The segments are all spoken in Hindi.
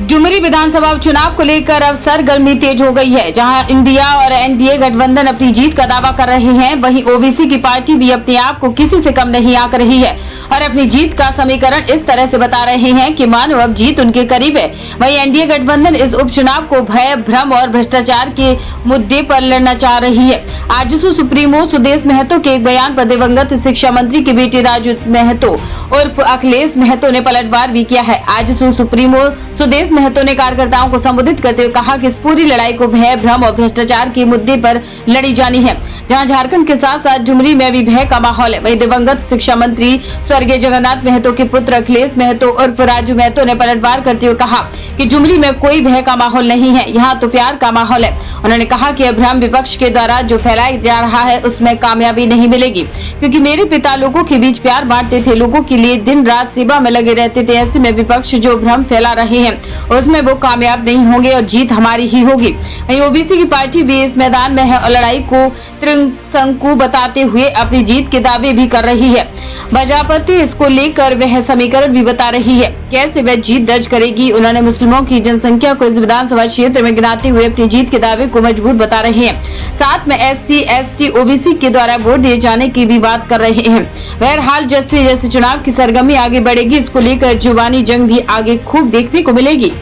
डुमरी विधानसभा उपचुनाव को लेकर अब सरगर्मी तेज हो गई है। जहां इंडिया और एनडीए गठबंधन अपनी जीत का दावा कर रहे हैं, वहीं ओबीसी की पार्टी भी अपने आप को किसी से कम नहीं आंक रही है और अपनी जीत का समीकरण इस तरह से बता रहे हैं कि मानो अब जीत उनके करीब है। वहीं एनडीए गठबंधन इस उपचुनाव को भय, भ्रम और भ्रष्टाचार के मुद्दे पर लड़ना चाह रही है। आजसू सुप्रीमो सुदेश महतो के एक बयान पर दिवंगत शिक्षा मंत्री की बेटी राजू महतो उर्फ अखिलेश महतो ने पलटवार भी किया है। आजसू सुप्रीमो सुदेश महतो ने कार्यकर्ताओं को संबोधित करते हुए कहा कि इस पूरी लड़ाई को भय, भ्रम और भ्रष्टाचार के मुद्दे पर लड़ी जानी है। जहां झारखंड के साथ साथ डुमरी में भी भय का माहौल है, वहीं दिवंगत शिक्षा मंत्री स्वर्गीय जगन्नाथ महतो के पुत्र अखिलेश महतो उर्फ राजू महतो ने पलटवार करते हुए कहा कि डुमरी में कोई भय का माहौल नहीं है, यहाँ तो प्यार का माहौल है। उन्होंने कहा कि भ्रम विपक्ष के द्वारा जो फैलाया जा रहा है उसमें कामयाबी नहीं मिलेगी, क्योंकि मेरे पिता लोगों के बीच प्यार बांटते थे, लोगों के लिए दिन रात सेवा में लगे रहते थे। ऐसे में विपक्ष जो भ्रम फैला रहे हैं उसमें वो कामयाब नहीं होंगे और जीत हमारी ही होगी। वहीं ओबीसी की पार्टी भी इस मैदान में है और लड़ाई को त्रिशंकु बताते हुए अपनी जीत के दावे भी कर रही है। बजापति इसको लेकर वह समीकरण भी बता रही है, कैसे वह जीत दर्ज करेगी। उन्होंने मुस्लिमों की जनसंख्या को इस विधानसभा क्षेत्र में गिनाते हुए अपनी जीत के दावे को मजबूत बता रहे हैं। साथ में एससी, एसटी, ओबीसी के द्वारा वोट दिए जाने की भी बात कर रहे हैं। बहरहाल जैसे जैसे चुनाव की सरगर्मी आगे बढ़ेगी, इसको लेकर जुबानी जंग भी आगे खूब देखने को मिलेगी।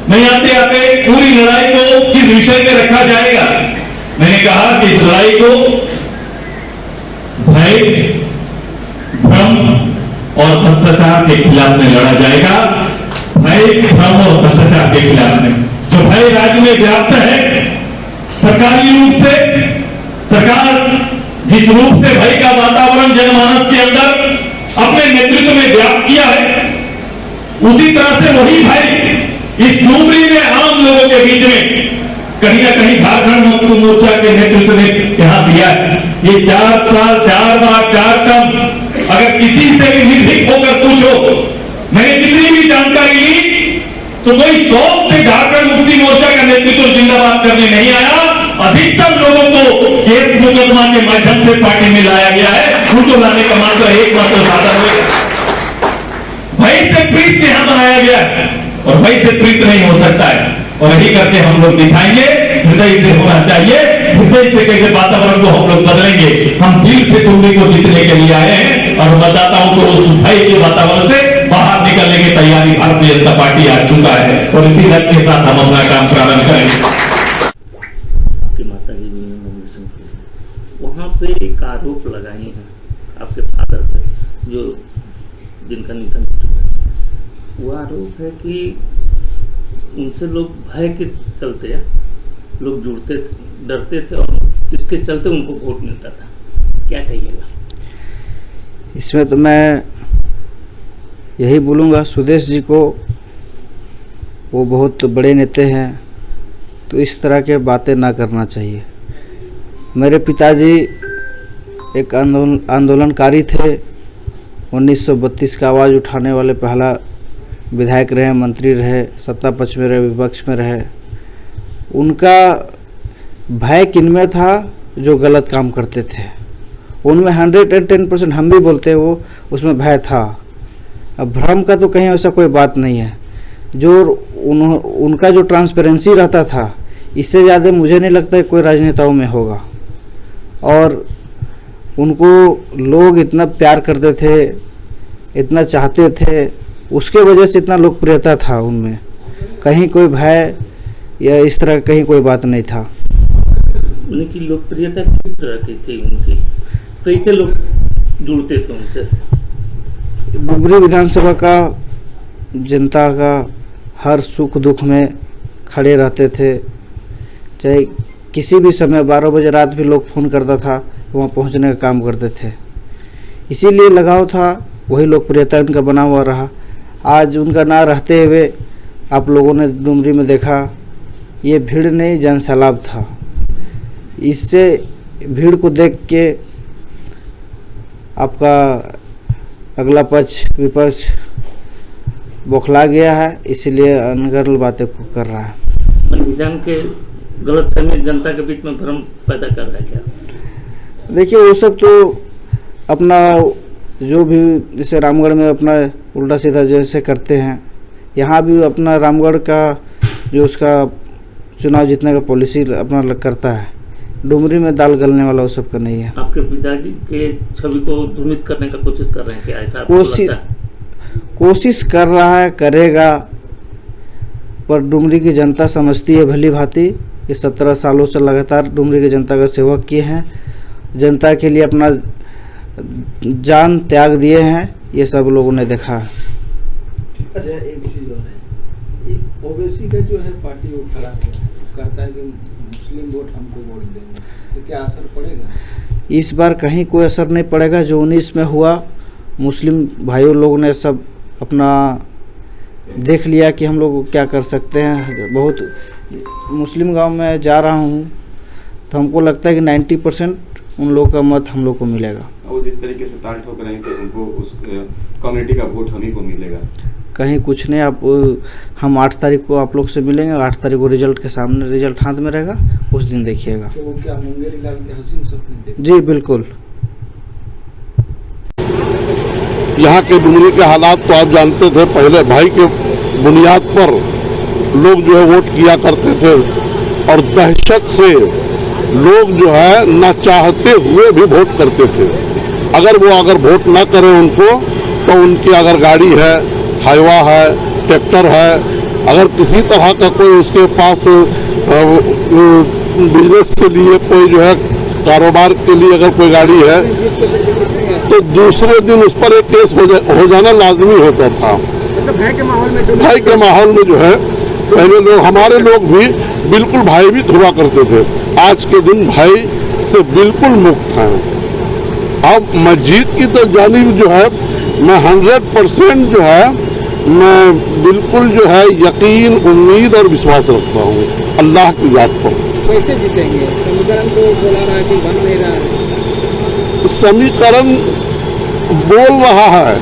नहीं आते आते पूरी लड़ाई को किस विषय में रखा जाएगा। मैंने कहा कि इस लड़ाई को भय, भ्रम और भ्रष्टाचार के खिलाफ में लड़ा जाएगा। भय, भ्रम और भ्रष्टाचार के खिलाफ में जो भय राज्य में व्याप्त है, सरकारी रूप से सरकार जिस रूप से भय का वातावरण जनमानस के अंदर अपने नेतृत्व में व्याप्त किया है, उसी तरह से वही भय इस डुमरी में आम लोगों के बीच में कहीं ना कहीं झारखंड मुक्ति मोर्चा के नेतृत्व ने यहां दिया है। ये 4 साल 4 बार 4 टर्म अगर किसी से भी निर्भीक होकर पूछो, मैंने जितनी भी जानकारी ली तो कोई 100 से झारखंड मुक्ति मोर्चा का नेतृत्व जिंदाबाद करने नहीं आया। अधिकतर लोगों को केस मुकदमा के माध्यम से पार्टी में लाया गया है। उनको लाने का मात्र एकमात्र साधन है भय से प्रीत यहां बनाया गया है और भय से प्रीत नहीं हो सकता है। और यही करके हम लोग दिखाएंगे हृदय से होना चाहिए। हृदय से कैसे वातावरण को हम लोग बदलेंगे। हम दिल से डुमरी को जीतने के लिए आए हैं और मतदाताओं को उस भय के वातावरण से बाहर निकलने की तैयारी भारतीय जनता पार्टी आ चुका है और इसी लक्ष्य के साथ हम अपना काम प्रारंभ करेंगे। आपकी माता जी वहाँ पे एक आरोप लगाई है आपके फादर पर, जो जिनका निधन वो आरोप है कि उनसे लोग भय के चलते लोग जुड़ते थे, डरते थे और इसके चलते उनको वोट मिलता था। क्या कहिएगा इसमें? तो मैं यही बोलूँगा सुदेश जी को, वो बहुत बड़े नेता हैं, तो इस तरह के बातें ना करना चाहिए। मेरे पिताजी एक आंदोलनकारी थे, 1932 का आवाज़ उठाने वाले पहला विधायक रहे, मंत्री रहे, सत्ता पक्ष में रहे, विपक्ष में रहे। उनका भय किनमें था? जो गलत काम करते थे उनमें 110% हम भी बोलते हैं वो उसमें भय था। अब भ्रम का तो कहीं ऐसा कोई बात नहीं है। जो उनका जो ट्रांसपेरेंसी रहता था, इससे ज़्यादा मुझे नहीं लगता है कोई राजनेताओं में होगा। और उनको लोग इतना प्यार करते थे, इतना चाहते थे, उसके वजह से इतना लोकप्रियता था उनमें। कहीं कोई भय या इस तरह कहीं कोई बात नहीं था। उनकी लोकप्रियता किस तरह की थी? उनकी कैसे लोग जुड़ते थे उनसे? डुमरी विधानसभा का जनता का हर सुख दुख में खड़े रहते थे। चाहे किसी भी समय 12 बजे रात भी लोग फ़ोन करता था, वहाँ पहुँचने का काम करते थे। इसीलिए लगाव था, वही लोकप्रियता उनका बना हुआ रहा। आज उनका ना रहते हुए आप लोगों ने डुमरी में देखा, ये भीड़ नहीं जनसैलाब था। इससे भीड़ को देख के आपका अगला पक्ष विपक्ष बौखला गया है, इसलिए अनगढ़ बातें कर रहा है। संविधान के गलत फहमी जनता के बीच में भ्रम पैदा कर रहा है क्या? देखिए वो सब तो अपना जो भी जैसे रामगढ़ में अपना उल्टा सीधा जैसे करते हैं, यहाँ भी अपना रामगढ़ का जो उसका चुनाव जीतने का पॉलिसी अपना करता है। डुमरी में दाल गलने वाला वो सब का नहीं है। आपके पिताजी के छवि को ध्वनित करने का कोशिश कर रहे हैं क्या? ऐसा आपको लगता है? कोशिश कर रहा है, करेगा, पर डुमरी की जनता समझती है भली भांति। ये 17 सालों से लगातार डुमरी की जनता का सेवा किए हैं, जनता के लिए अपना जान त्याग दिए हैं, ये सब लोगों ने देखा। अच्छा, एक चीज और है, ओबीसी का जो है पार्टी वो खड़ा है, कहता है कि मुस्लिम वोट हमको वोट देंगे, तो क्या असर पड़ेगा? इस बार कहीं कोई असर नहीं पड़ेगा। जो 19 में हुआ, मुस्लिम भाइयों लोगों ने सब अपना देख लिया कि हम लोग क्या कर सकते हैं। बहुत मुस्लिम गांव में जा रहा हूं तो हमको लगता है कि 90% उन लोगों का मत हम लोग को मिलेगा। वो जिस तरीके से टाल ठोक रहे हैं कि उनको उस कम्युनिटी का वोट हम ही को मिलेगा। कहीं कुछ नहीं। आप हम 8 तारीख को आप लोग से मिलेंगे। 8 तारीख को रिजल्ट के सामने, रिजल्ट हाथ में रहेगा, उस दिन देखिएगा। तो वो क्या मुंगेरी लाल के हसीन सपने देखे? जी बिल्कुल। यहाँ के डुमरी के हालात तो आप जानते थे। पहले भाई के बुनियाद पर लोग जो है वोट किया करते थे और दहशत से लोग जो है न चाहते हुए भी वोट करते थे। अगर वोट ना करें उनको तो उनकी अगर गाड़ी है, हाईवा है, ट्रैक्टर है, अगर किसी तरह का कोई उसके पास बिजनेस के लिए कोई जो है कारोबार के लिए अगर कोई गाड़ी है तो दूसरे दिन उस पर एक केस हो जाना लाजमी होता था। भय के माहौल में जो है पहले लोग, हमारे लोग भी बिल्कुल भयभीत हुआ करते थे। आज के दिन भय से बिल्कुल मुक्त हैं। अब मस्जिद की तो जानिब जो है मैं 100% जो है मैं बिल्कुल जो है यकीन, उम्मीद और विश्वास रखता हूँ अल्लाह की जात पर। कैसे जीतेंगे? समीकरण तो बोला रहा है कि बन नहीं रहा है। समीकरण बोल रहा है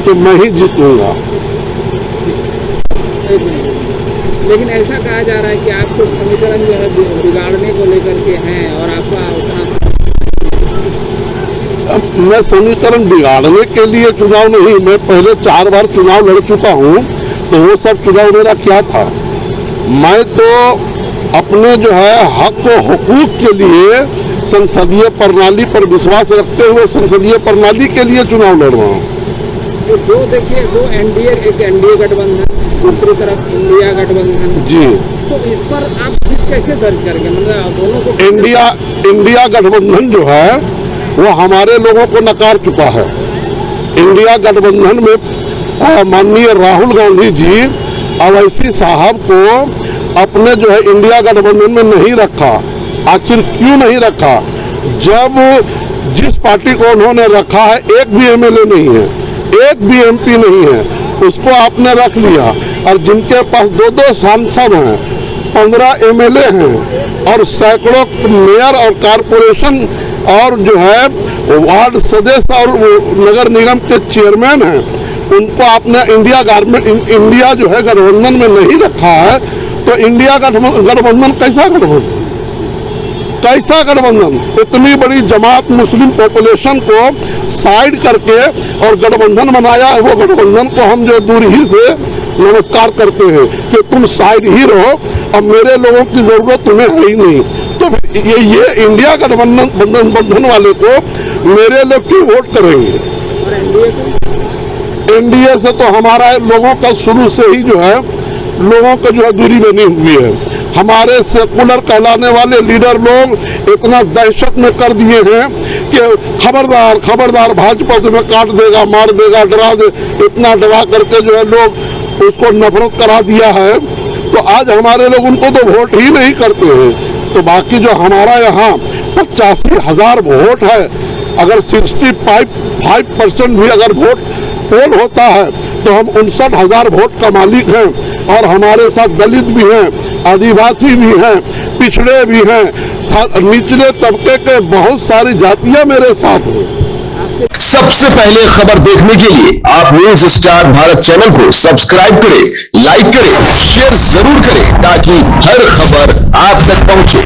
कि मैं ही जीतूंगा, लेकिन ऐसा कहा जा रहा है कि आपको समीकरण जो है बिगाड़ने को लेकर के हैं और आपका उतना। मैं समीकरण बिगाड़ने के लिए चुनाव नहीं, मैं पहले 4 बार चुनाव लड़ चुका हूँ, तो वो सब चुनाव मेरा क्या था। मैं तो अपने जो है हक व हुकूक के लिए संसदीय प्रणाली पर विश्वास रखते हुए संसदीय प्रणाली के लिए चुनाव लड़ रहा हूँ। तो देखिए, दो एनडीए, एक एनडीए गठबंधन, दूसरी तरफ इंडिया गठबंधन जी, तो इस पर आप जीत कैसे दर्ज करेंगे? मतलब दोनों को इंडिया गठबंधन जो है वो हमारे लोगों को नकार चुका है। इंडिया गठबंधन में माननीय राहुल गांधी जी अवैसी साहब को अपने जो है इंडिया गठबंधन में नहीं रखा। आखिर क्यों नहीं रखा? जब जिस पार्टी को उन्होंने रखा है एक भी एमएलए नहीं है, एक भी एमपी नहीं है, उसको आपने रख लिया। और जिनके पास 2-2 सांसद हैं, 15 एमएलए हैं और सैकड़ों मेयर और कारपोरेशन और जो है वार्ड सदस्य और नगर निगम के चेयरमैन हैं, उनको आपने इंडिया जो है गठबंधन में नहीं रखा है। तो इंडिया गठबंधन कैसा गठबंधन? कैसा गठबंधन? इतनी बड़ी जमात मुस्लिम पॉपुलेशन को साइड करके और गठबंधन बनाया है। वो गठबंधन को हम जो दूर ही से नमस्कार करते हैं कि तुम साइड ही रहो, अब मेरे लोगों की जरूरत तुम्हें है ही नहीं। तो ये इंडिया गठबंधन वाले को मेरे लोग क्यों वोट करेंगे? एनडीए से तो हमारा लोगों का शुरू से ही जो है लोगों को जो है दूरी बनी हुई है। हमारे सेकुलर कहलाने वाले लीडर लोग इतना दहशत में कर दिए हैं कि खबरदार खबरदार, भाजपा तुम्हें काट देगा, मार देगा, डरा दे, इतना डरा करके जो है लोग उसको नफरत करा दिया है। तो आज हमारे लोग उनको तो वोट ही नहीं करते हैं। तो बाकी जो हमारा यहाँ 85,000 वोट है, अगर 65% भी अगर वोट पोल होता है तो हम 59,000 वोट का मालिक हैं। और हमारे साथ दलित भी हैं, आदिवासी भी हैं, पिछड़े भी हैं, निचले तबके के बहुत सारी जातियां मेरे साथ हैं। सबसे पहले खबर देखने के लिए आप न्यूज स्टार भारत चैनल को सब्सक्राइब करें, लाइक करें, शेयर जरूर करें ताकि हर खबर आप तक पहुंचे।